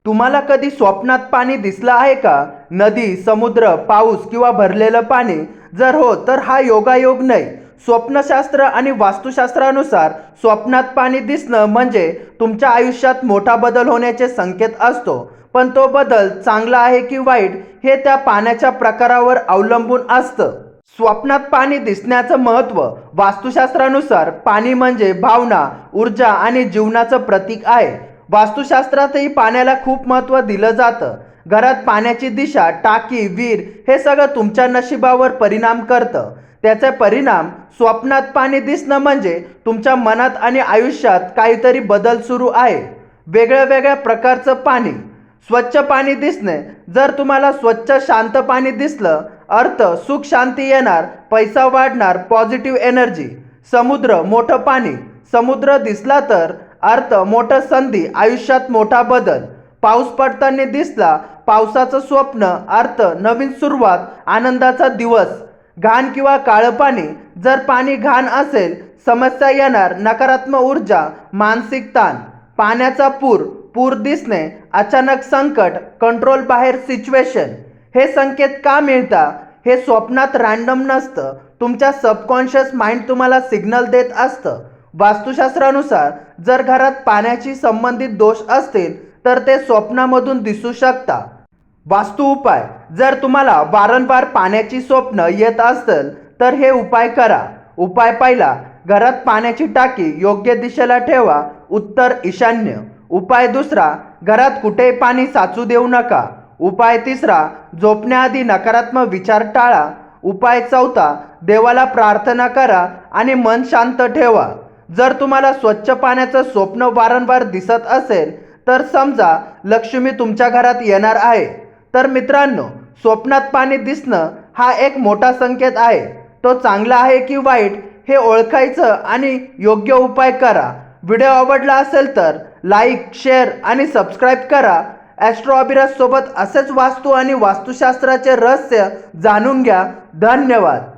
तुम्हाला कधी स्वप्नात पाणी दिसलं आहे का? नदी, समुद्र, पाऊस किंवा भरलेलं पाणी? जर हो, तर हा योगायोग नाही. स्वप्नशास्त्र आणि वास्तुशास्त्रानुसार स्वप्नात पाणी दिसणं म्हणजे तुमच्या आयुष्यात मोठा बदल होण्याचे संकेत असतो. पण तो बदल चांगला आहे की वाईट हे त्या पाण्याच्या प्रकारावर अवलंबून असतं. स्वप्नात पाणी दिसण्याचं महत्त्व. वास्तुशास्त्रानुसार पाणी म्हणजे भावना, ऊर्जा आणि जीवनाचं प्रतीक आहे. वास्तुशास्त्रातही पाण्याला खूप महत्त्व दिलं जातं. घरात पाण्याची दिशा, टाकी, विहीर हे सगळं तुमच्या नशिबावर परिणाम करतं. त्याचे परिणाम. स्वप्नात पाणी दिसणं म्हणजे तुमच्या मनात आणि आयुष्यात काहीतरी बदल सुरू आहे. वेगळ्या वेगळ्या प्रकारचं पाणी. स्वच्छ पाणी दिसणे. जर तुम्हाला स्वच्छ शांत पाणी दिसलं, अर्थ सुख शांती येणार, पैसा वाढणार, पॉझिटिव्ह एनर्जी. समुद्र, मोठं पाणी. समुद्र दिसला तर अर्थ मोठं संधी, आयुष्यात मोठा बदल. पाऊस पडताना दिसला, पावसाचं स्वप्न, अर्थ नवीन सुरुवात, आनंदाचा दिवस. घाण किंवा काळं पाणी. जर पाणी घाण असेल, समस्या येणार, नकारात्मक ऊर्जा, मानसिक ताण. पाण्याचा पूर. पूर दिसणे, अचानक संकट, कंट्रोल बाहेर सिच्युएशन. हे संकेत का मिळतात? हे स्वप्नात रॅन्डम नसतं. तुमच्या सबकॉन्शियस माइंड तुम्हाला सिग्नल देत असतं. वास्तुशास्त्रानुसार जर घरात पाण्याशी संबंधित दोष असतील तर ते स्वप्नामधून दिसू शकतात. वास्तु उपाय. जर तुम्हाला वारंवार पाण्याची स्वप्न येत असेल तर हे उपाय करा. उपाय पहिला, घरात पाण्याची टाकी योग्य दिशेला ठेवा, उत्तर ईशान्य. उपाय दुसरा, घरात कुठेही पाणी साचू देऊ नका. उपाय तिसरा, झोपण्याआधी नकारात्मक विचार टाळा. उपाय चौथा, देवाला प्रार्थना करा आणि मन शांत ठेवा. जर तुम्हाला स्वच्छ पाण्याचं स्वप्न वारंवार दिसत असेल तर समजा लक्ष्मी तुमच्या घरात येणार आहे. तर मित्रांनो, स्वप्नात पाणी दिसणं हा एक मोठा संकेत आहे. तो चांगला आहे की वाईट हे ओळखायचं आणि योग्य उपाय करा. व्हिडिओ आवडला असेल तर लाईक, शेअर आणि सबस्क्राईब करा. ॲस्ट्रो अभिराज सोबत असेच वास्तू आणि वास्तुशास्त्राचे रहस्य जाणून घ्या. धन्यवाद.